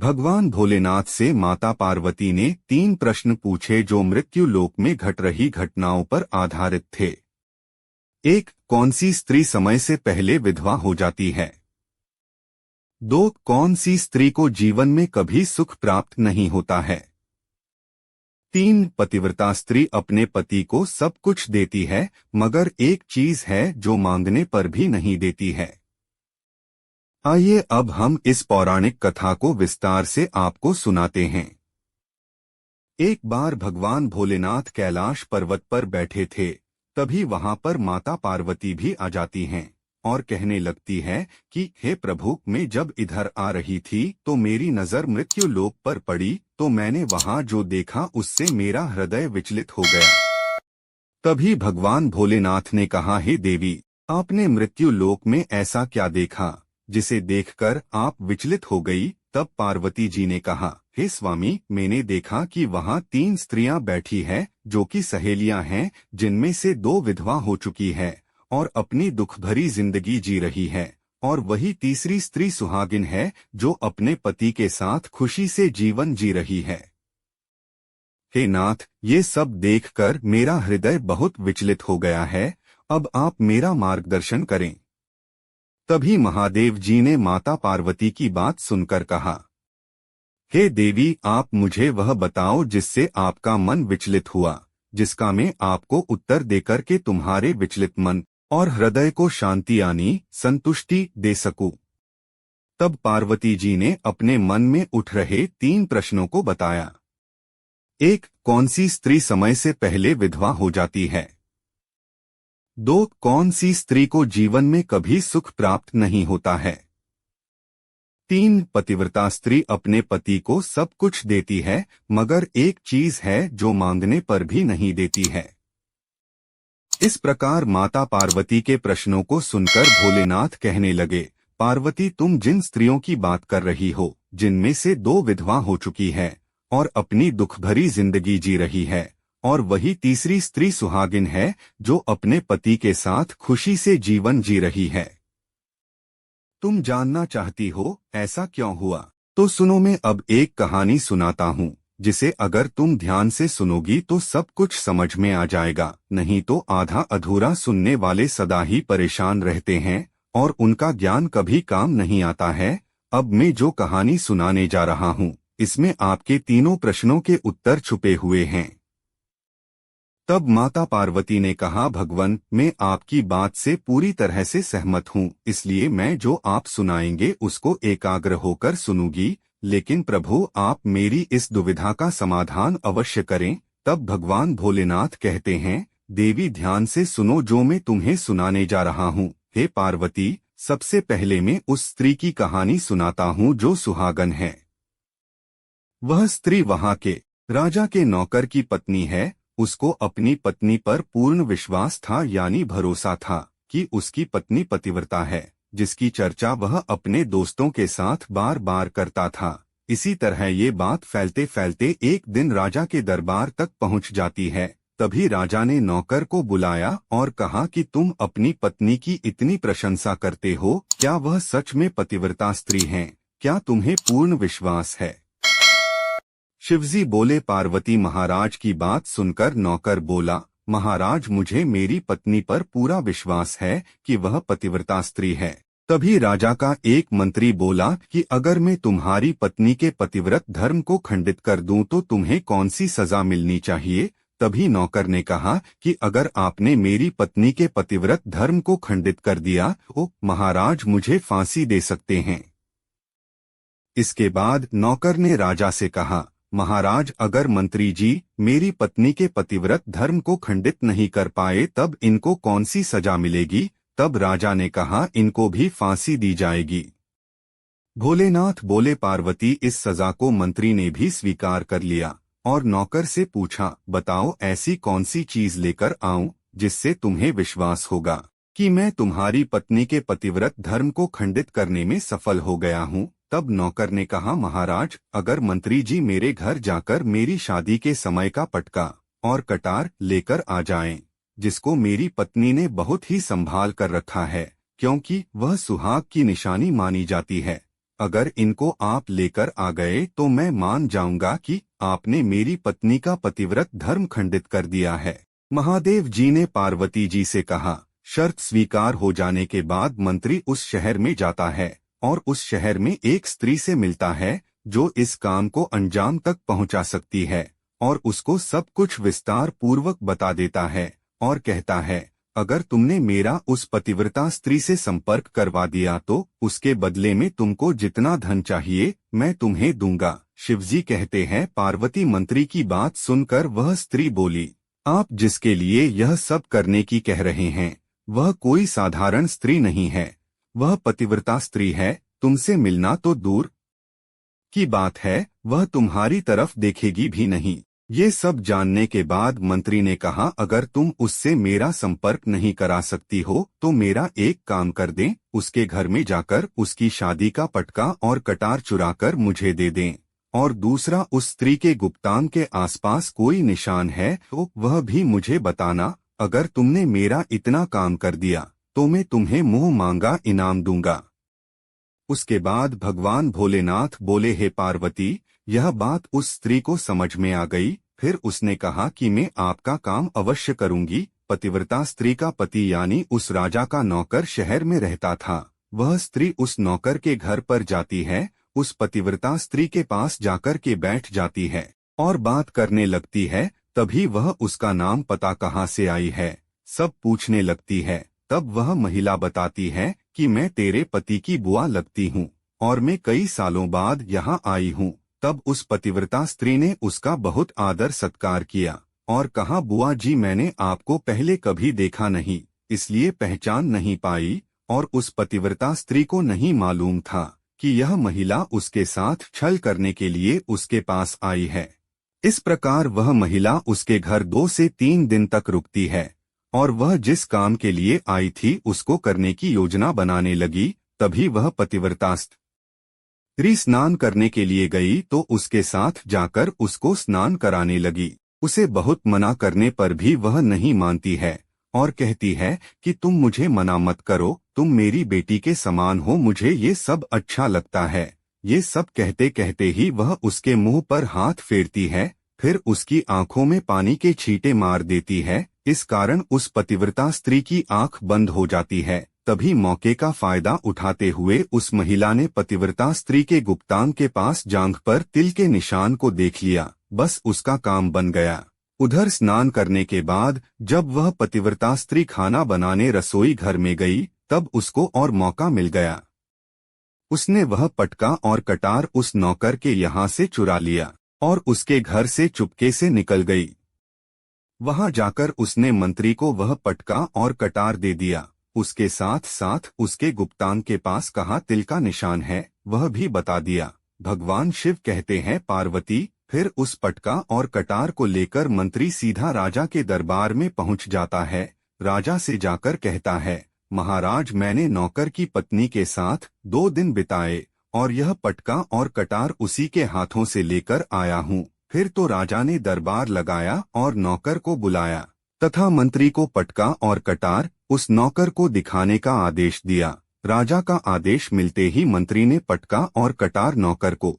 भगवान भोलेनाथ से माता पार्वती ने 3 प्रश्न पूछे जो मृत्यु लोक में घट रही घटनाओं पर आधारित थे। 1. कौन सी स्त्री समय से पहले विधवा हो जाती है? 2. कौन सी स्त्री को जीवन में कभी सुख प्राप्त नहीं होता है? 3. पतिव्रता स्त्री अपने पति को सब कुछ देती है मगर एक चीज है जो मांगने पर भी नहीं देती है। आइए अब हम इस पौराणिक कथा को विस्तार से आपको सुनाते हैं। एक बार भगवान भोलेनाथ कैलाश पर्वत पर बैठे थे, तभी वहां पर माता पार्वती भी आ जाती हैं और कहने लगती है कि हे प्रभु, मैं जब इधर आ रही थी तो मेरी नजर मृत्यु लोक पर पड़ी, तो मैंने वहां जो देखा उससे मेरा हृदय विचलित हो गया। तभी भगवान भोलेनाथ ने कहा, हे देवी, आपने मृत्यु लोक में ऐसा क्या देखा जिसे देखकर आप विचलित हो गई? तब पार्वती जी ने कहा, हे स्वामी, मैंने देखा कि वहां 3 स्त्रियां बैठी हैं जो कि सहेलियां हैं, जिनमें से 2 विधवा हो चुकी है और अपनी दुख भरी जिंदगी जी रही है, और वही तीसरी स्त्री सुहागिन है जो अपने पति के साथ खुशी से जीवन जी रही है। हे नाथ, ये सब देखकर मेरा हृदय बहुत विचलित हो गया है, अब आप मेरा मार्गदर्शन करें। तभी महादेव जी ने माता पार्वती की बात सुनकर कहा, हे देवी, आप मुझे वह बताओ जिससे आपका मन विचलित हुआ, जिसका मैं आपको उत्तर देकर के तुम्हारे विचलित मन और हृदय को शांति यानी संतुष्टि दे सकूं। तब पार्वती जी ने अपने मन में उठ रहे 3 प्रश्नों को बताया। 1. कौन सी स्त्री समय से पहले विधवा हो जाती है? 2. कौन सी स्त्री को जीवन में कभी सुख प्राप्त नहीं होता है? 3. पतिव्रता स्त्री अपने पति को सब कुछ देती है मगर एक चीज है जो मांगने पर भी नहीं देती है। इस प्रकार माता पार्वती के प्रश्नों को सुनकर भोलेनाथ कहने लगे, पार्वती, तुम जिन स्त्रियों की बात कर रही हो, जिनमें से 2 विधवा हो चुकी है और अपनी दुख भरी जिंदगी जी रही है, और वही तीसरी स्त्री सुहागिन है जो अपने पति के साथ खुशी से जीवन जी रही है, तुम जानना चाहती हो ऐसा क्यों हुआ? तो सुनो, मैं अब एक कहानी सुनाता हूँ जिसे अगर तुम ध्यान से सुनोगी तो सब कुछ समझ में आ जाएगा, नहीं तो आधा अधूरा सुनने वाले सदा ही परेशान रहते हैं और उनका ज्ञान कभी काम नहीं आता है। अब मैं जो कहानी सुनाने जा रहा हूँ इसमें आपके तीनों प्रश्नों के उत्तर छुपे हुए हैं। तब माता पार्वती ने कहा, भगवान, मैं आपकी बात से पूरी तरह से सहमत हूँ, इसलिए मैं जो आप सुनाएंगे उसको एकाग्र होकर सुनूंगी, लेकिन प्रभु, आप मेरी इस दुविधा का समाधान अवश्य करें। तब भगवान भोलेनाथ कहते हैं, देवी, ध्यान से सुनो जो मैं तुम्हें सुनाने जा रहा हूँ। हे पार्वती, सबसे पहले मैं उस स्त्री की कहानी सुनाता हूँ जो सुहागन है। वह स्त्री वहां के राजा के नौकर की पत्नी है। उसको अपनी पत्नी पर पूर्ण विश्वास था, यानी भरोसा था कि उसकी पत्नी पतिव्रता है, जिसकी चर्चा वह अपने दोस्तों के साथ बार बार करता था। इसी तरह ये बात फैलते फैलते एक दिन राजा के दरबार तक पहुंच जाती है। तभी राजा ने नौकर को बुलाया और कहा कि तुम अपनी पत्नी की इतनी प्रशंसा करते हो, क्या वह सच में पतिव्रता स्त्री हैं? क्या तुम्हें पूर्ण विश्वास है? शिवजी बोले, पार्वती महाराज की बात सुनकर नौकर बोला, महाराज, मुझे मेरी पत्नी पर पूरा विश्वास है कि वह पतिव्रता स्त्री है। तभी राजा का एक मंत्री बोला कि अगर मैं तुम्हारी पत्नी के पतिव्रत धर्म को खंडित कर दूं तो तुम्हें कौन सी सजा मिलनी चाहिए? तभी नौकर ने कहा कि अगर आपने मेरी पत्नी के पतिव्रत धर्म को खंडित कर दिया तो महाराज मुझे फांसी दे सकते हैं। इसके बाद नौकर ने राजा से कहा, महाराज, अगर मंत्री जी मेरी पत्नी के पतिव्रत धर्म को खंडित नहीं कर पाए तब इनको कौन सी सजा मिलेगी? तब राजा ने कहा, इनको भी फांसी दी जाएगी। भोलेनाथ बोले, पार्वती, इस सजा को मंत्री ने भी स्वीकार कर लिया और नौकर से पूछा, बताओ ऐसी कौन सी चीज लेकर आऊं जिससे तुम्हें विश्वास होगा कि मैं तुम्हारी पत्नी के पतिव्रत धर्म को खंडित करने में सफल हो गया हूँ? तब नौकर ने कहा, महाराज, अगर मंत्री जी मेरे घर जाकर मेरी शादी के समय का पटका और कटार लेकर आ जाएं, जिसको मेरी पत्नी ने बहुत ही संभाल कर रखा है क्योंकि वह सुहाग की निशानी मानी जाती है, अगर इनको आप लेकर आ गए तो मैं मान जाऊंगा कि आपने मेरी पत्नी का पतिव्रत धर्म खंडित कर दिया है। महादेव जी ने पार्वती जी से कहा, शर्त स्वीकार हो जाने के बाद मंत्री उस शहर में जाता है और उस शहर में एक स्त्री से मिलता है जो इस काम को अंजाम तक पहुंचा सकती है, और उसको सब कुछ विस्तार पूर्वक बता देता है और कहता है, अगर तुमने मेरा उस पतिव्रता स्त्री से संपर्क करवा दिया तो उसके बदले में तुमको जितना धन चाहिए मैं तुम्हें दूंगा। शिवजी कहते हैं, पार्वती मंत्री की बात सुनकर वह स्त्री बोली, आप जिसके लिए यह सब करने की कह रहे हैं वह कोई साधारण स्त्री नहीं है, वह पतिव्रता स्त्री है। तुमसे मिलना तो दूर की बात है, वह तुम्हारी तरफ देखेगी भी नहीं। ये सब जानने के बाद मंत्री ने कहा, अगर तुम उससे मेरा संपर्क नहीं करा सकती हो तो मेरा एक काम कर दें, उसके घर में जाकर उसकी शादी का पटका और कटार चुराकर मुझे दे दें, और दूसरा उस स्त्री के गुप्तांग के आसपास कोई निशान है तो वह भी मुझे बताना। अगर तुमने मेरा इतना काम कर दिया तो मैं तुम्हें मुंह मांगा इनाम दूंगा। उसके बाद भगवान भोलेनाथ बोले, हे पार्वती, यह बात उस स्त्री को समझ में आ गई। फिर उसने कहा कि मैं आपका काम अवश्य करूंगी। पतिव्रता स्त्री का पति यानी उस राजा का नौकर शहर में रहता था। वह स्त्री उस नौकर के घर पर जाती है, उस पतिव्रता स्त्री के पास जाकर के बैठ जाती है और बात करने लगती है। तभी वह उसका नाम पता कहाँ से आई है सब पूछने लगती है। तब वह महिला बताती है कि मैं तेरे पति की बुआ लगती हूँ और मैं कई सालों बाद यहाँ आई हूँ। तब उस पतिव्रता स्त्री ने उसका बहुत आदर सत्कार किया और कहा, बुआ जी, मैंने आपको पहले कभी देखा नहीं इसलिए पहचान नहीं पाई। और उस पतिव्रता स्त्री को नहीं मालूम था कि यह महिला उसके साथ छल करने के लिए उसके पास आई है। इस प्रकार वह महिला उसके घर 2 से 3 दिन तक रुकती है और वह जिस काम के लिए आई थी उसको करने की योजना बनाने लगी। तभी वह पतिव्रता स्त्री स्नान करने के लिए गई तो उसके साथ जाकर उसको स्नान कराने लगी। उसे बहुत मना करने पर भी वह नहीं मानती है और कहती है कि तुम मुझे मना मत करो, तुम मेरी बेटी के समान हो, मुझे ये सब अच्छा लगता है। ये सब कहते कहते ही वह उसके मुंह पर हाथ फेरती है, फिर उसकी आंखों में पानी के छींटे मार देती है। इस कारण उस पतिव्रता स्त्री की आंख बंद हो जाती है। तभी मौके का फायदा उठाते हुए उस महिला ने पतिव्रता स्त्री के गुप्तांग के पास जांघ पर तिल के निशान को देख लिया। बस उसका काम बन गया। उधर स्नान करने के बाद जब वह पतिव्रता स्त्री खाना बनाने रसोई घर में गई तब उसको और मौका मिल गया। उसने वह पटका और कटार उस नौकर के यहाँ से चुरा लिया और उसके घर से चुपके से निकल गई। वहां जाकर उसने मंत्री को वह पटका और कटार दे दिया। उसके साथ साथ उसके गुप्तांग के पास कहाँ तिल का निशान है वह भी बता दिया। भगवान शिव कहते हैं, पार्वती, फिर उस पटका और कटार को लेकर मंत्री सीधा राजा के दरबार में पहुंच जाता है। राजा से जाकर कहता है, महाराज, मैंने नौकर की पत्नी के साथ 2 दिन बिताए और यह पटका और कटार उसी के हाथों से लेकर आया हूँ। फिर तो राजा ने दरबार लगाया और नौकर को बुलाया तथा मंत्री को पटका और कटार उस नौकर को दिखाने का आदेश दिया। राजा का आदेश मिलते ही मंत्री ने पटका और कटार नौकर को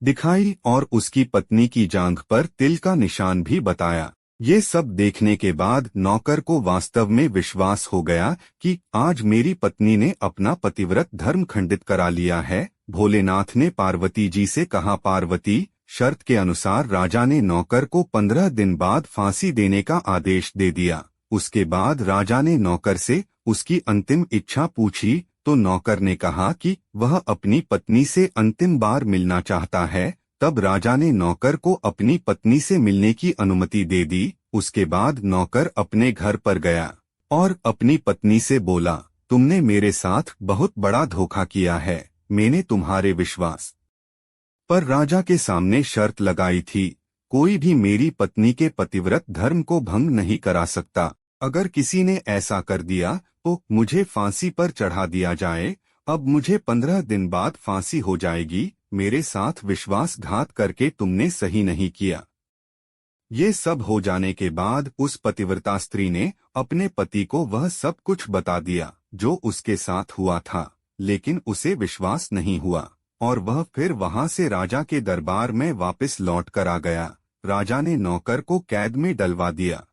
दिखाई और उसकी पत्नी की जांघ पर तिल का निशान भी बताया। ये सब देखने के बाद नौकर को वास्तव में विश्वास हो गया कि आज मेरी पत्नी ने अपना पतिव्रत धर्म खंडित करा लिया है। भोलेनाथ ने पार्वती जी से कहा, पार्वती, शर्त के अनुसार राजा ने नौकर को 15 दिन बाद फांसी देने का आदेश दे दिया। उसके बाद राजा ने नौकर से उसकी अंतिम इच्छा पूछी तो नौकर ने कहा कि वह अपनी पत्नी से अंतिम बार मिलना चाहता है। तब राजा ने नौकर को अपनी पत्नी से मिलने की अनुमति दे दी। उसके बाद नौकर अपने घर पर गया और अपनी पत्नी से बोला, तुमने मेरे साथ बहुत बड़ा धोखा किया है। मैंने तुम्हारे विश्वास पर राजा के सामने शर्त लगाई थी, कोई भी मेरी पत्नी के पतिव्रत धर्म को भंग नहीं करा सकता। अगर किसी ने ऐसा कर दिया तो मुझे फांसी पर चढ़ा दिया जाए। अब मुझे 15 दिन बाद फांसी हो जाएगी। मेरे साथ विश्वासघात करके तुमने सही नहीं किया। ये सब हो जाने के बाद उस पतिव्रता स्त्री ने अपने पति को वह सब कुछ बता दिया जो उसके साथ हुआ था। लेकिन उसे विश्वास नहीं हुआ और वह फिर वहां से राजा के दरबार में वापस लौट कर आ गया। राजा ने नौकर को कैद में डलवा दिया।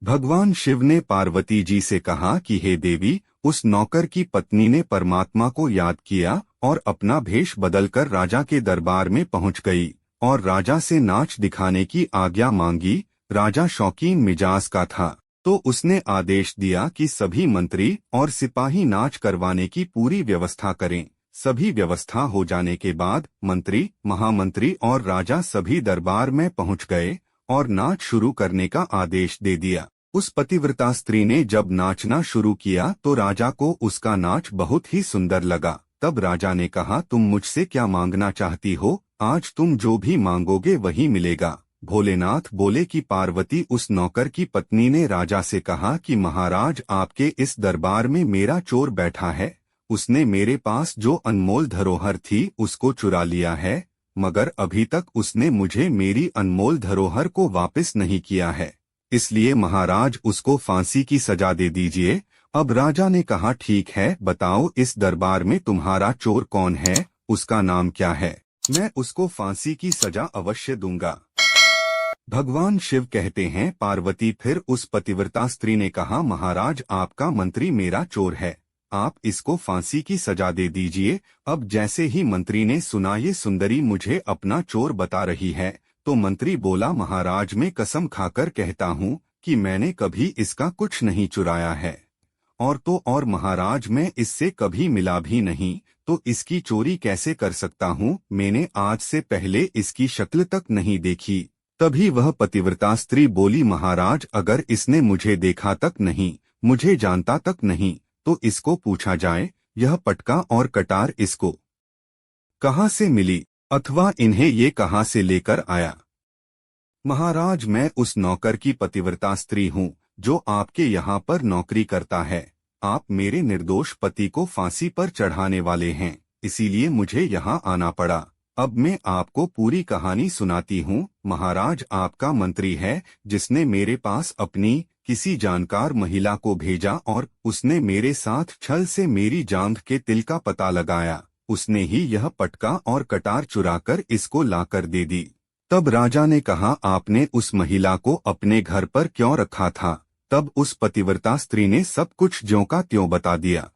भगवान शिव ने पार्वती जी से कहा कि हे देवी, उस नौकर की पत्नी ने परमात्मा को याद किया और अपना भेष बदलकर राजा के दरबार में पहुंच गई और राजा से नाच दिखाने की आज्ञा मांगी। राजा शौकीन मिजाज का था, तो उसने आदेश दिया कि सभी मंत्री और सिपाही नाच करवाने की पूरी व्यवस्था करें। सभी व्यवस्था हो जाने के बाद मंत्री, महामंत्री और राजा सभी दरबार में पहुंच गए और नाच शुरू करने का आदेश दे दिया। उस पतिव्रता स्त्री ने जब नाचना शुरू किया तो राजा को उसका नाच बहुत ही सुंदर लगा। तब राजा ने कहा, तुम मुझसे क्या मांगना चाहती हो? आज तुम जो भी मांगोगे वही मिलेगा। भोलेनाथ बोले कि पार्वती, उस नौकर की पत्नी ने राजा से कहा कि महाराज, आपके इस दरबार में मेरा चोर बैठा है। उसने मेरे पास जो अनमोल धरोहर थी उसको चुरा लिया है, मगर अभी तक उसने मुझे मेरी अनमोल धरोहर को वापस नहीं किया है। इसलिए महाराज, उसको फांसी की सजा दे दीजिए। अब राजा ने कहा, ठीक है, बताओ इस दरबार में तुम्हारा चोर कौन है, उसका नाम क्या है? मैं उसको फांसी की सजा अवश्य दूंगा। भगवान शिव कहते हैं, पार्वती, फिर उस पतिव्रता स्त्री ने कहा, महाराज, आपका मंत्री मेरा चोर है, आप इसको फांसी की सजा दे दीजिए। अब जैसे ही मंत्री ने सुना ये सुंदरी मुझे अपना चोर बता रही है, तो मंत्री बोला, महाराज, मैं कसम खाकर कहता हूँ कि मैंने कभी इसका कुछ नहीं चुराया है, और तो और महाराज, मैं इससे कभी मिला भी नहीं, तो इसकी चोरी कैसे कर सकता हूँ? मैंने आज से पहले इसकी शक्ल तक नहीं देखी। तभी वह पतिव्रता स्त्री बोली, महाराज, अगर इसने मुझे देखा तक नहीं, मुझे जानता तक नहीं, तो इसको पूछा जाए, यह पटका और कटार इसको कहाँ से मिली, अथवा इन्हें ये कहाँ से लेकर आया? महाराज, मैं उस नौकर की पतिव्रता स्त्री हूँ जो आपके यहाँ पर नौकरी करता है। आप मेरे निर्दोष पति को फांसी पर चढ़ाने वाले हैं, इसीलिए मुझे यहाँ आना पड़ा। अब मैं आपको पूरी कहानी सुनाती हूँ। महाराज, आपका मंत्री है जिसने मेरे पास अपनी किसी जानकार महिला को भेजा और उसने मेरे साथ छल से मेरी जांघ के तिल का पता लगाया। उसने ही यह पटका और कटार चुराकर इसको लाकर दे दी। तब राजा ने कहा, आपने उस महिला को अपने घर पर क्यों रखा था? तब उस पतिव्रता स्त्री ने सब कुछ ज्यों का त्यों बता दिया।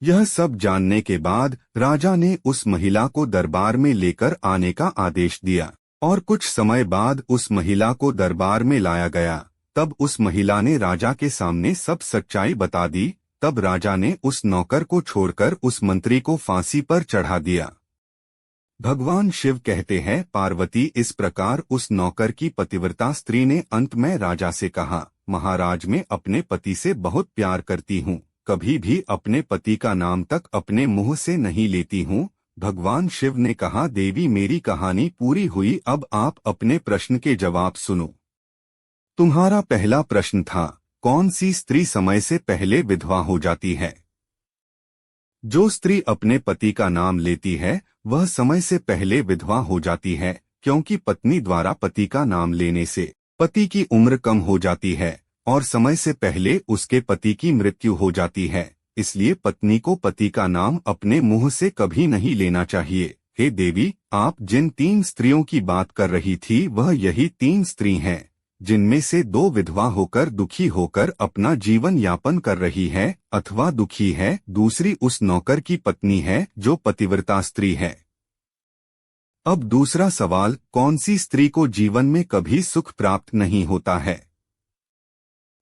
यह सब जानने के बाद राजा ने उस महिला को दरबार में लेकर आने का आदेश दिया और कुछ समय बाद उस महिला को दरबार में लाया गया। तब उस महिला ने राजा के सामने सब सच्चाई बता दी। तब राजा ने उस नौकर को छोड़कर उस मंत्री को फांसी पर चढ़ा दिया। भगवान शिव कहते हैं, पार्वती, इस प्रकार उस नौकर की पतिव्रता स्त्री ने अंत में राजा से कहा, महाराज, मैं अपने पति से बहुत प्यार करती हूँ, कभी भी अपने पति का नाम तक अपने मुंह से नहीं लेती हूँ। भगवान शिव ने कहा, देवी, मेरी कहानी पूरी हुई, अब आप अपने प्रश्न के जवाब सुनो। तुम्हारा पहला प्रश्न था, कौन सी स्त्री समय से पहले विधवा हो जाती है? जो स्त्री अपने पति का नाम लेती है वह समय से पहले विधवा हो जाती है, क्योंकि पत्नी द्वारा पति का नाम लेने से पति की उम्र कम हो जाती है और समय से पहले उसके पति की मृत्यु हो जाती है। इसलिए पत्नी को पति का नाम अपने मुंह से कभी नहीं लेना चाहिए। हे देवी, आप जिन 3 स्त्रियों की बात कर रही थी वह यही 3 स्त्री हैं, जिनमें से 2 विधवा होकर दुखी होकर अपना जीवन यापन कर रही है अथवा दुखी है, दूसरी उस नौकर की पत्नी है जो पतिव्रता स्त्री है। अब दूसरा सवाल, कौन सी स्त्री को जीवन में कभी सुख प्राप्त नहीं होता है?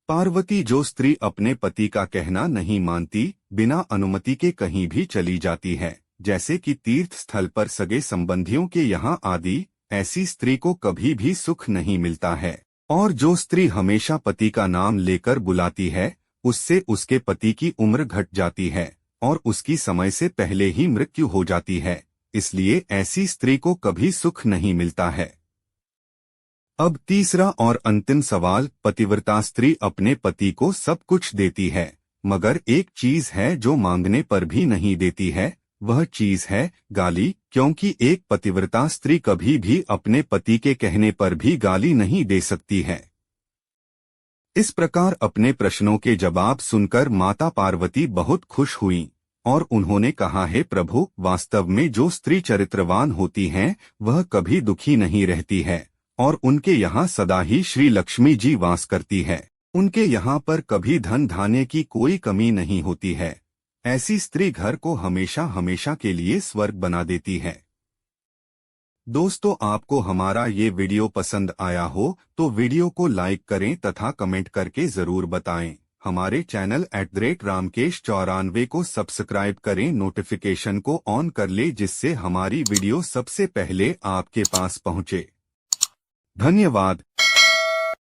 पार्वती, जो स्त्री अपने पति का कहना नहीं मानती, बिना अनुमति के कहीं भी चली जाती है, जैसे कि तीर्थ स्थल पर सगे संबंधियों के यहाँ आदि, ऐसी स्त्री को कभी भी सुख नहीं मिलता है। और जो स्त्री हमेशा पति का नाम लेकर बुलाती है, उससे उसके पति की उम्र घट जाती है और उसकी समय से पहले ही मृत्यु हो जाती है, इसलिए ऐसी स्त्री को कभी सुख नहीं मिलता है। अब तीसरा और अंतिम सवाल, पतिव्रता स्त्री अपने पति को सब कुछ देती है, मगर एक चीज है जो मांगने पर भी नहीं देती है, वह चीज है गाली, क्योंकि एक पतिव्रता स्त्री कभी भी अपने पति के कहने पर भी गाली नहीं दे सकती है। इस प्रकार अपने प्रश्नों के जवाब सुनकर माता पार्वती बहुत खुश हुईं। और उन्होंने कहा है प्रभु, वास्तव में जो स्त्री चरित्रवान होती हैं वह कभी दुखी नहीं रहती है और उनके यहाँ सदा ही श्री लक्ष्मी जी वास करती है। उनके यहाँ पर कभी धन धान्य की कोई कमी नहीं होती है। ऐसी स्त्री घर को हमेशा हमेशा के लिए स्वर्ग बना देती है। दोस्तों, आपको हमारा ये वीडियो पसंद आया हो तो वीडियो को लाइक करें तथा कमेंट करके जरूर बताएं। हमारे चैनल @रामकेश94 को सब्सक्राइब करें, नोटिफिकेशन को ऑन कर ले जिससे हमारी वीडियो सबसे पहले आपके पास पहुंचे। धन्यवाद।